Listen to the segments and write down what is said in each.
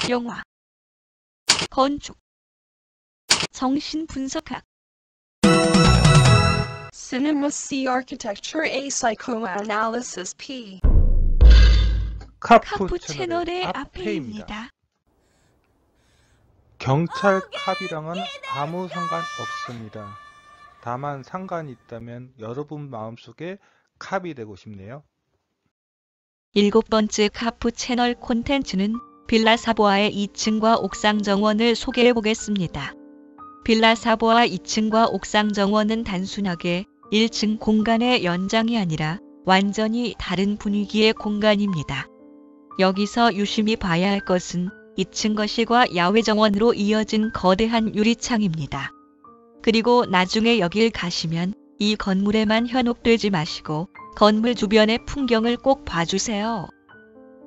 영화, 건축, 정신분석학. Cinema C Architecture A Psychoanalysis P. 카푸 채널의 앞에입니다. 경찰 캅이랑은 아무 상관 없습니다. 다만 상관이 있다면 여러분 마음속에 캅이 되고 싶네요. 7번째 카푸 채널 콘텐츠는 빌라 사보아의 2층과 옥상 정원을 소개해 보겠습니다. 빌라 사보아 2층과 옥상 정원은 단순하게 1층 공간의 연장이 아니라 완전히 다른 분위기의 공간입니다. 여기서 유심히 봐야 할 것은 2층 거실과 야외 정원으로 이어진 거대한 유리창입니다. 그리고 나중에 여길 가시면 이 건물에만 현혹되지 마시고 건물 주변의 풍경을 꼭 봐주세요.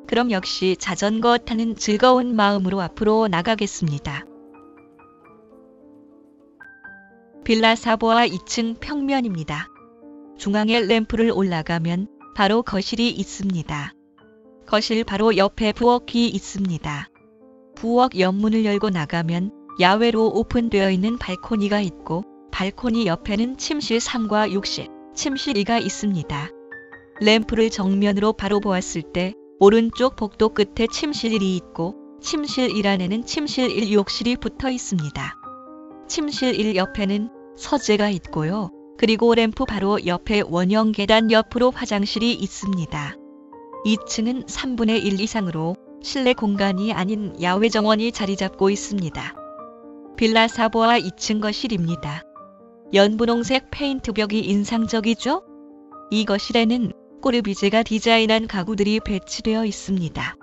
그럼 역시 자전거 타는 즐거운 마음으로 앞으로 나가겠습니다. 빌라 사보아 2층 평면입니다. 중앙에 램프를 올라가면 바로 거실이 있습니다. 거실 바로 옆에 부엌이 있습니다. 부엌 옆문을 열고 나가면 야외로 오픈되어 있는 발코니가 있고 발코니 옆에는 침실 3과 욕실, 침실 2가 있습니다. 램프를 정면으로 바로 보았을 때 오른쪽 복도 끝에 침실 1이 있고 침실 1 안에는 침실 1 욕실이 붙어 있습니다. 침실 1 옆에는 서재가 있고요. 그리고 램프 바로 옆에 원형 계단 옆으로 화장실이 있습니다. 2층은 3분의 1 이상으로 실내 공간이 아닌 야외 정원이 자리 잡고 있습니다. 빌라 사보아 2층 거실입니다. 연분홍색 페인트 벽이 인상적이죠? 이 거실에는 꼬르비제가 디자인한 가구들이 배치되어 있습니다.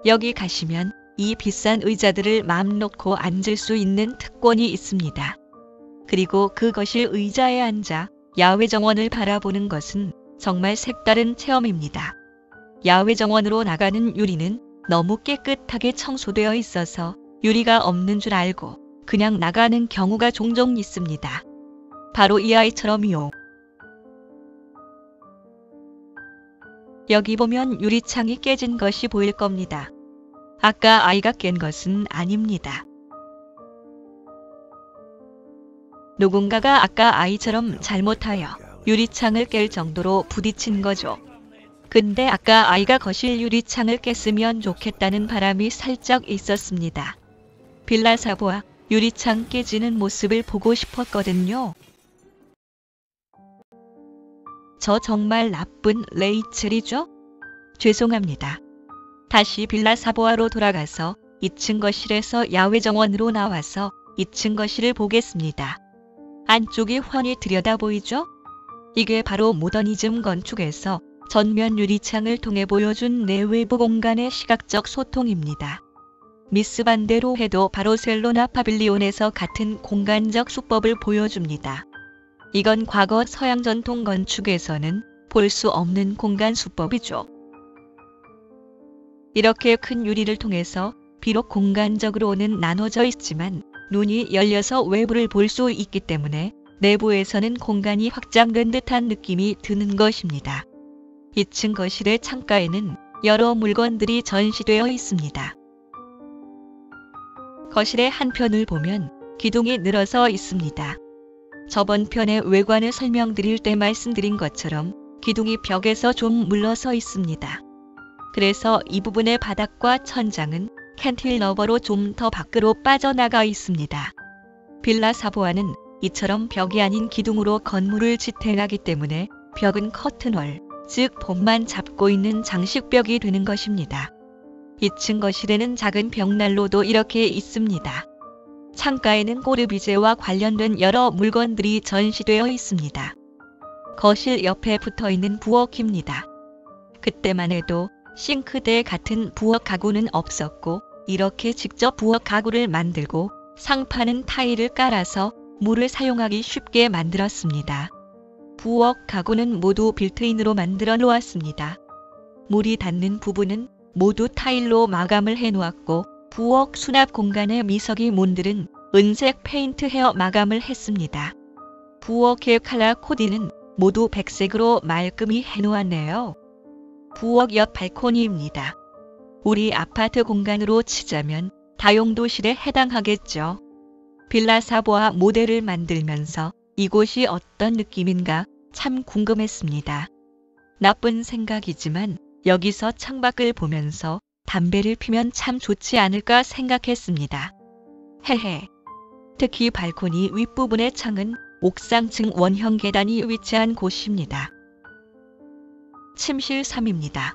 여기 가시면 이 비싼 의자들을 맘 놓고 앉을 수 있는 특권이 있습니다. 그리고 그 거실 의자에 앉아 야외 정원을 바라보는 것은 정말 색다른 체험입니다. 야외 정원으로 나가는 유리는 너무 깨끗하게 청소되어 있어서 유리가 없는 줄 알고 그냥 나가는 경우가 종종 있습니다. 바로 이 아이처럼요. 여기 보면 유리창이 깨진 것이 보일 겁니다. 아까 아이가 깬 것은 아닙니다. 누군가가 아까 아이처럼 잘못하여 유리창을 깰 정도로 부딪힌 거죠. 근데 아까 아이가 거실 유리창을 깼으면 좋겠다는 바람이 살짝 있었습니다. 빌라 사보아 유리창 깨지는 모습을 보고 싶었거든요. 저 정말 나쁜 레이첼이죠? 죄송합니다. 다시 빌라 사보아로 돌아가서 2층 거실에서 야외 정원으로 나와서 2층 거실을 보겠습니다. 안쪽이 훤히 들여다 보이죠? 이게 바로 모더니즘 건축에서 전면 유리창을 통해 보여준 내외부 공간의 시각적 소통입니다. 미스 반대로 해도 바르셀로나 파빌리온에서 같은 공간적 수법을 보여줍니다. 이건 과거 서양 전통 건축에서는 볼 수 없는 공간 수법이죠. 이렇게 큰 유리를 통해서 비록 공간적으로는 나눠져 있지만 눈이 열려서 외부를 볼 수 있기 때문에 내부에서는 공간이 확장된 듯한 느낌이 드는 것입니다. 2층 거실의 창가에는 여러 물건들이 전시되어 있습니다. 거실의 한편을 보면 기둥이 늘어서 있습니다. 저번 편의 외관을 설명드릴 때 말씀드린 것처럼 기둥이 벽에서 좀 물러서 있습니다. 그래서 이 부분의 바닥과 천장은 캔틸러버로 좀 더 밖으로 빠져나가 있습니다. 빌라 사보아는 이처럼 벽이 아닌 기둥으로 건물을 지탱하기 때문에 벽은 커튼월, 즉 봄만 잡고 있는 장식벽이 되는 것입니다. 2층 거실에는 작은 벽난로도 이렇게 있습니다. 창가에는 꼬르비제와 관련된 여러 물건들이 전시되어 있습니다. 거실 옆에 붙어있는 부엌입니다. 그때만 해도 싱크대 같은 부엌 가구는 없었고 이렇게 직접 부엌 가구를 만들고 상판은 타일을 깔아서 물을 사용하기 쉽게 만들었습니다. 부엌 가구는 모두 빌트인으로 만들어 놓았습니다. 물이 닿는 부분은 모두 타일로 마감을 해놓았고 부엌 수납 공간의 미석이 문들은 은색 페인트 헤어 마감을 했습니다. 부엌의 칼라 코디는 모두 백색으로 말끔히 해놓았네요. 부엌 옆 발코니입니다. 우리 아파트 공간으로 치자면 다용도실에 해당하겠죠. 빌라 사보아 모델을 만들면서 이곳이 어떤 느낌인가 참 궁금했습니다. 나쁜 생각이지만 여기서 창밖을 보면서 담배를 피면 참 좋지 않을까 생각했습니다. 헤헤. 특히 발코니 윗부분의 창은 옥상층 원형 계단이 위치한 곳입니다. 침실 3입니다.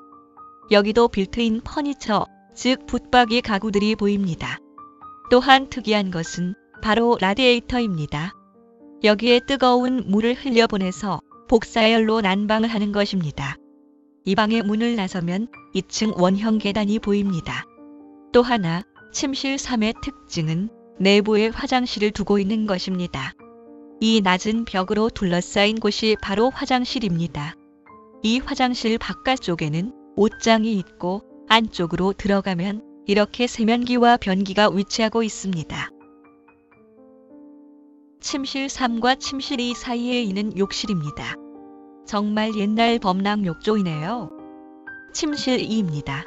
여기도 빌트인 퍼니처, 즉 붙박이 가구들이 보입니다. 또한 특이한 것은 바로 라디에이터입니다. 여기에 뜨거운 물을 흘려보내서 복사열로 난방을 하는 것입니다. 이 방의 문을 나서면 2층 원형 계단이 보입니다. 또 하나, 침실 3의 특징은 내부에 화장실을 두고 있는 것입니다. 이 낮은 벽으로 둘러싸인 곳이 바로 화장실입니다. 이 화장실 바깥쪽에는 옷장이 있고 안쪽으로 들어가면 이렇게 세면기와 변기가 위치하고 있습니다. 침실 3과 침실 2 사이에 있는 욕실입니다. 정말 옛날 범람 욕조이네요. 침실 2입니다.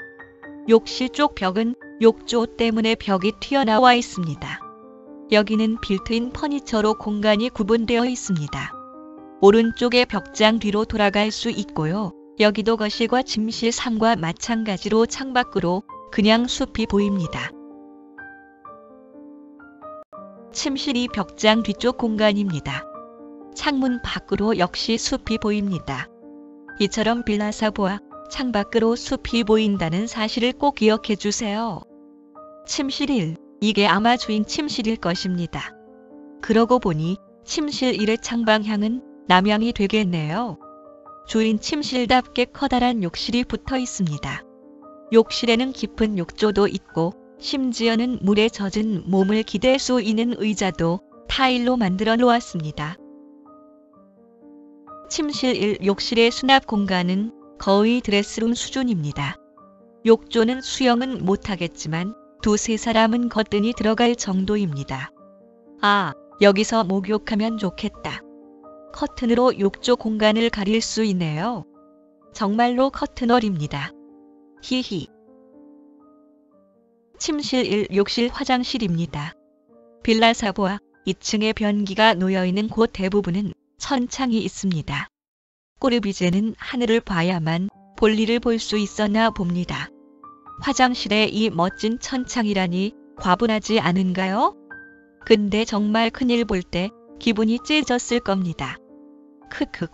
욕실 쪽 벽은 욕조 때문에 벽이 튀어나와 있습니다. 여기는 빌트인 퍼니처로 공간이 구분되어 있습니다. 오른쪽의 벽장 뒤로 돌아갈 수 있고요. 여기도 거실과 침실 3과 마찬가지로 창밖으로 그냥 숲이 보입니다. 침실 2 벽장 뒤쪽 공간입니다. 창문 밖으로 역시 숲이 보입니다. 이처럼 빌라 사보아 창밖으로 숲이 보인다는 사실을 꼭 기억해 주세요. 침실 1, 이게 아마 주인 침실일 것입니다. 그러고 보니 침실 1의 창방향은 남향이 되겠네요. 주인 침실답게 커다란 욕실이 붙어 있습니다. 욕실에는 깊은 욕조도 있고 심지어는 물에 젖은 몸을 기댈 수 있는 의자도 타일로 만들어 놓았습니다. 침실 1 욕실의 수납 공간은 거의 드레스룸 수준입니다. 욕조는 수영은 못하겠지만 두세 사람은 거뜬히 들어갈 정도입니다. 아, 여기서 목욕하면 좋겠다. 커튼으로 욕조 공간을 가릴 수 있네요. 정말로 커튼홀입니다. 히히. 침실 1 욕실 화장실입니다. 빌라 사보아 2층에 변기가 놓여있는 곳 대부분은 천창이 있습니다. 꼬르비제는 하늘을 봐야만 볼일을 볼 수 있었나 봅니다. 화장실에 이 멋진 천창이라니 과분하지 않은가요? 근데 정말 큰일 볼 때 기분이 찢어졌을 겁니다. 크크.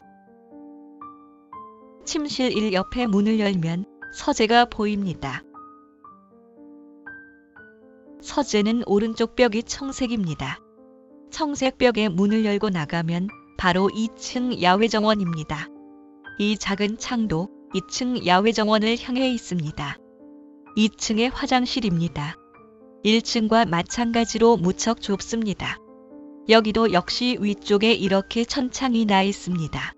침실 1 옆에 문을 열면 서재가 보입니다. 서재는 오른쪽 벽이 청색입니다. 청색 벽에 문을 열고 나가면 바로 2층 야외정원입니다. 이 작은 창도 2층 야외정원을 향해 있습니다. 2층의 화장실입니다. 1층과 마찬가지로 무척 좁습니다. 여기도 역시 위쪽에 이렇게 천창이 나 있습니다.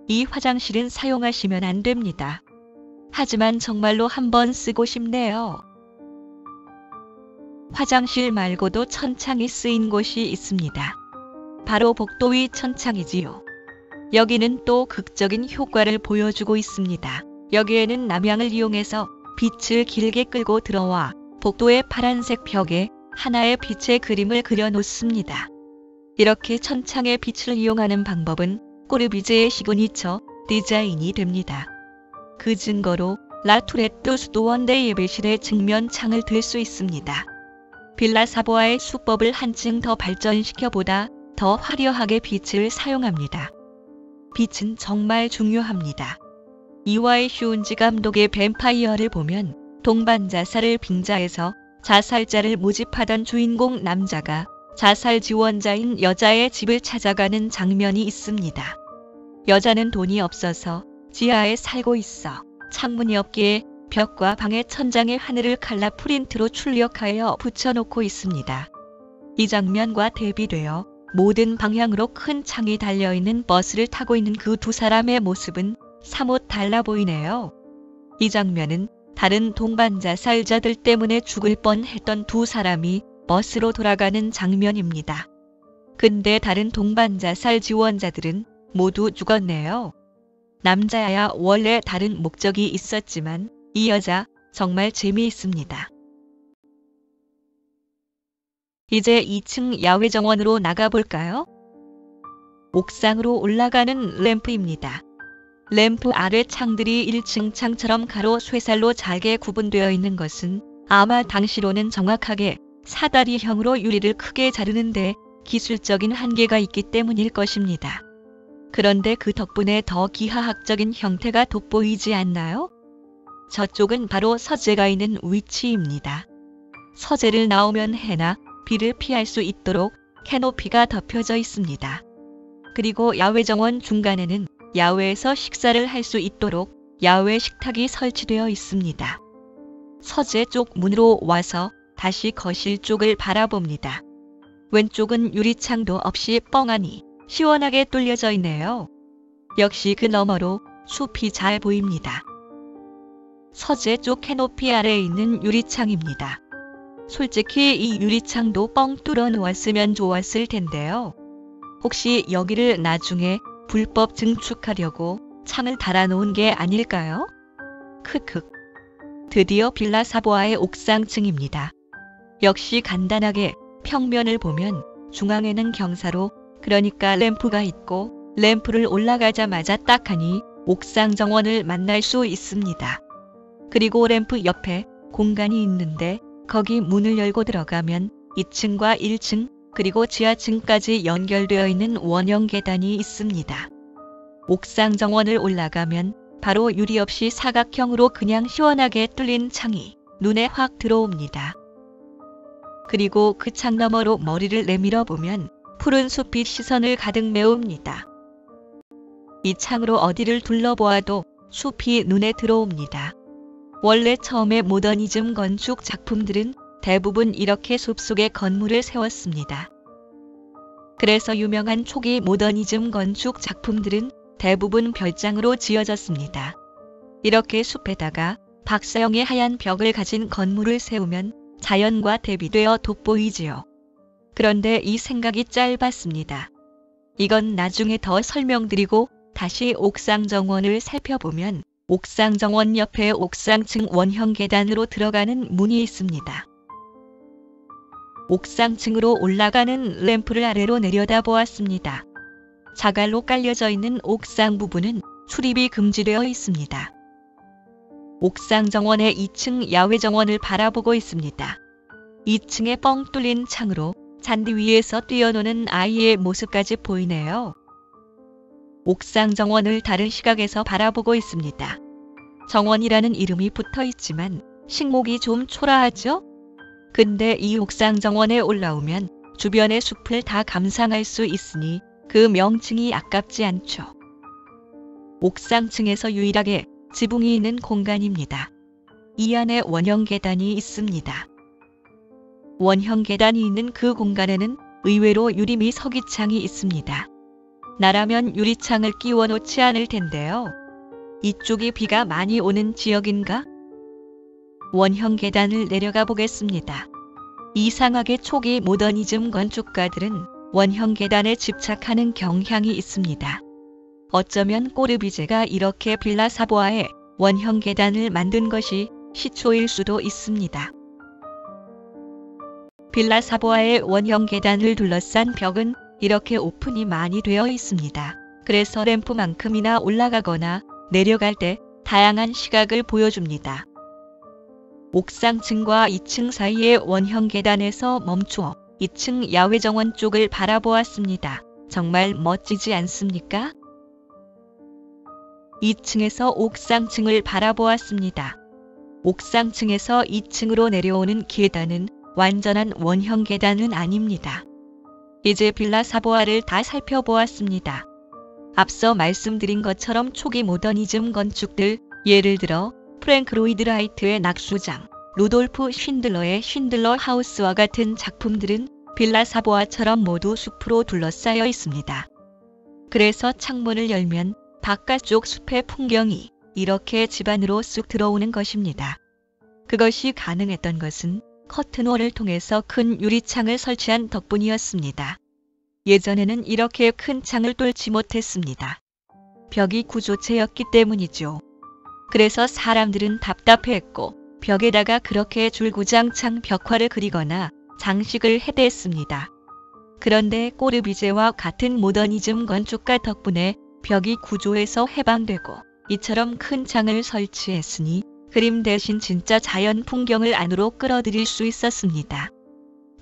이 화장실은 사용하시면 안 됩니다. 하지만 정말로 한번 쓰고 싶네요. 화장실 말고도 천창이 쓰인 곳이 있습니다. 바로 복도 위 천창이지요. 여기는 또 극적인 효과를 보여주고 있습니다. 여기에는 남향을 이용해서 빛을 길게 끌고 들어와 복도의 파란색 벽에 하나의 빛의 그림을 그려 놓습니다. 이렇게 천창의 빛을 이용하는 방법은 꼬르비제의 시그니처 디자인이 됩니다. 그 증거로 라투레뚜 수도원대 예배실의 측면 창을 들 수 있습니다. 빌라 사보아의 수법을 한층 더 발전시켜보다 더 화려하게 빛을 사용합니다. 빛은 정말 중요합니다. 이와이 슈운지 감독의 뱀파이어를 보면 동반자살을 빙자해서 자살자를 모집하던 주인공 남자가 자살 지원자인 여자의 집을 찾아가는 장면이 있습니다. 여자는 돈이 없어서 지하에 살고 있어 창문이 없기에 벽과 방의 천장에 하늘을 칼라 프린트로 출력하여 붙여놓고 있습니다. 이 장면과 대비되어 모든 방향으로 큰 창이 달려있는 버스를 타고 있는 그 두 사람의 모습은 사뭇 달라 보이네요. 이 장면은 다른 동반자살자들 때문에 죽을 뻔했던 두 사람이 버스로 돌아가는 장면입니다. 근데 다른 동반자살 지원자들은 모두 죽었네요. 남자야 원래 다른 목적이 있었지만 이 여자 정말 재미있습니다. 이제 2층 야외 정원으로 나가볼까요? 옥상으로 올라가는 램프입니다. 램프 아래 창들이 1층 창처럼 가로 쇠살로 잘게 구분되어 있는 것은 아마 당시로는 정확하게 사다리형으로 유리를 크게 자르는데 기술적인 한계가 있기 때문일 것입니다. 그런데 그 덕분에 더 기하학적인 형태가 돋보이지 않나요? 저쪽은 바로 서재가 있는 위치입니다. 서재를 나오면 해나 비를 피할 수 있도록 캐노피가 덮여져 있습니다. 그리고 야외 정원 중간에는 야외에서 식사를 할 수 있도록 야외 식탁이 설치되어 있습니다. 서재 쪽 문으로 와서 다시 거실 쪽을 바라봅니다. 왼쪽은 유리창도 없이 뻥하니 시원하게 뚫려져 있네요. 역시 그 너머로 숲이 잘 보입니다. 서재 쪽 캐노피 아래에 있는 유리창입니다. 솔직히 이 유리창도 뻥 뚫어 놓았으면 좋았을 텐데요. 혹시 여기를 나중에 불법 증축하려고 창을 달아놓은 게 아닐까요? 크크. 드디어 빌라 사보아의 옥상층입니다. 역시 간단하게 평면을 보면 중앙에는 경사로, 그러니까 램프가 있고 램프를 올라가자마자 딱 하니 옥상 정원을 만날 수 있습니다. 그리고 램프 옆에 공간이 있는데 거기 문을 열고 들어가면 2층과 1층 그리고 지하층까지 연결되어 있는 원형 계단이 있습니다. 옥상 정원을 올라가면 바로 유리 없이 사각형으로 그냥 시원하게 뚫린 창이 눈에 확 들어옵니다. 그리고 그 창 너머로 머리를 내밀어 보면 푸른 숲이 시선을 가득 메웁니다. 이 창으로 어디를 둘러보아도 숲이 눈에 들어옵니다. 원래 처음에 모더니즘 건축 작품들은 대부분 이렇게 숲속에 건물을 세웠습니다. 그래서 유명한 초기 모더니즘 건축 작품들은 대부분 별장으로 지어졌습니다. 이렇게 숲에다가 박사형의 하얀 벽을 가진 건물을 세우면 자연과 대비되어 돋보이지요. 그런데 이 생각이 짧았습니다. 이건 나중에 더 설명드리고 다시 옥상 정원을 살펴보면 옥상 정원 옆에 옥상층 원형 계단으로 들어가는 문이 있습니다. 옥상층으로 올라가는 램프를 아래로 내려다보았습니다. 자갈로 깔려져 있는 옥상 부분은 출입이 금지되어 있습니다. 옥상 정원의 2층 야외 정원을 바라보고 있습니다. 2층에 뻥 뚫린 창으로 잔디 위에서 뛰어노는 아이의 모습까지 보이네요. 옥상 정원을 다른 시각에서 바라보고 있습니다. 정원이라는 이름이 붙어 있지만 식목이 좀 초라하죠? 근데 이 옥상 정원에 올라오면 주변의 숲을 다 감상할 수 있으니 그 명칭이 아깝지 않죠. 옥상층에서 유일하게 지붕이 있는 공간입니다. 이 안에 원형 계단이 있습니다. 원형 계단이 있는 그 공간에는 의외로 유리미 서기창이 있습니다. 나라면 유리창을 끼워 놓지 않을 텐데요. 이쪽이 비가 많이 오는 지역인가? 원형 계단을 내려가 보겠습니다. 이상하게 초기 모더니즘 건축가들은 원형 계단에 집착하는 경향이 있습니다. 어쩌면 꼬르비제가 이렇게 빌라 사보아에 원형 계단을 만든 것이 시초일 수도 있습니다. 빌라 사보아의 원형 계단을 둘러싼 벽은 이렇게 오픈이 많이 되어 있습니다. 그래서 램프만큼이나 올라가거나 내려갈 때 다양한 시각을 보여줍니다. 옥상층과 2층 사이의 원형 계단에서 멈추어 2층 야외 정원 쪽을 바라보았습니다. 정말 멋지지 않습니까? 2층에서 옥상층을 바라보았습니다. 옥상층에서 2층으로 내려오는 계단은 완전한 원형 계단은 아닙니다. 이제 빌라 사보아를 다 살펴보았습니다. 앞서 말씀드린 것처럼 초기 모더니즘 건축들, 예를 들어 프랭크 로이드 라이트의 낙수장, 루돌프 쉰들러의 쉰들러 하우스와 같은 작품들은 빌라 사보아처럼 모두 숲으로 둘러싸여 있습니다. 그래서 창문을 열면 바깥쪽 숲의 풍경이 이렇게 집 안으로 쑥 들어오는 것입니다. 그것이 가능했던 것은 커튼홀을 통해서 큰 유리창을 설치한 덕분이었습니다. 예전에는 이렇게 큰 창을 뚫지 못했습니다. 벽이 구조체였기 때문이죠. 그래서 사람들은 답답해했고 벽에다가 그렇게 줄구장창 벽화를 그리거나 장식을 해댔습니다. 그런데 꼬르비제와 같은 모더니즘 건축가 덕분에 벽이 구조에서 해방되고 이처럼 큰 창을 설치했으니 그림 대신 진짜 자연 풍경을 안으로 끌어들일 수 있었습니다.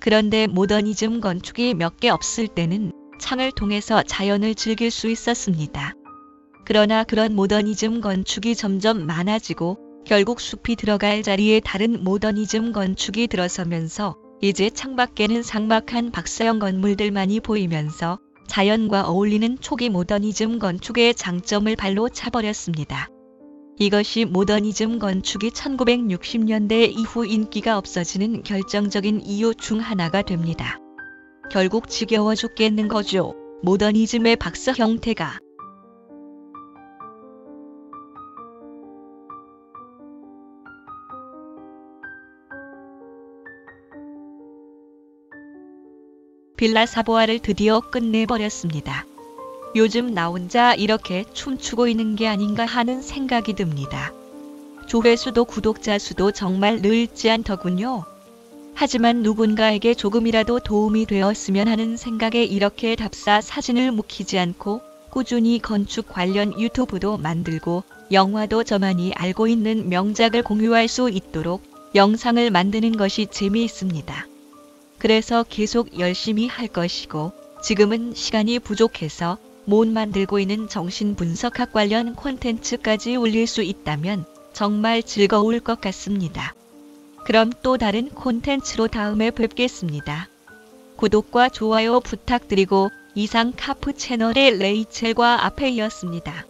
그런데 모더니즘 건축이 몇 개 없을 때는 창을 통해서 자연을 즐길 수 있었습니다. 그러나 그런 모더니즘 건축이 점점 많아지고 결국 숲이 들어갈 자리에 다른 모더니즘 건축이 들어서면서 이제 창밖에는 삭막한 박사형 건물들만이 보이면서 자연과 어울리는 초기 모더니즘 건축의 장점을 발로 차버렸습니다. 이것이 모더니즘 건축이 1960년대 이후 인기가 없어지는 결정적인 이유 중 하나가 됩니다. 결국 지겨워 죽겠는 거죠. 모더니즘의 박사 형태가. 빌라 사보아를 드디어 끝내버렸습니다. 요즘 나 혼자 이렇게 춤추고 있는 게 아닌가 하는 생각이 듭니다. 조회수도 구독자 수도 정말 늘지 않더군요. 하지만 누군가에게 조금이라도 도움이 되었으면 하는 생각에 이렇게 답사 사진을 묵히지 않고 꾸준히 건축 관련 유튜브도 만들고 영화도 저만이 알고 있는 명작을 공유할 수 있도록 영상을 만드는 것이 재미있습니다. 그래서 계속 열심히 할 것이고 지금은 시간이 부족해서 못 만들고 있는 정신분석학 관련 콘텐츠까지 올릴 수 있다면 정말 즐거울 것 같습니다. 그럼 또 다른 콘텐츠로 다음에 뵙겠습니다. 구독과 좋아요 부탁드리고 이상 카프 채널의 레이첼과 아페이였습니다.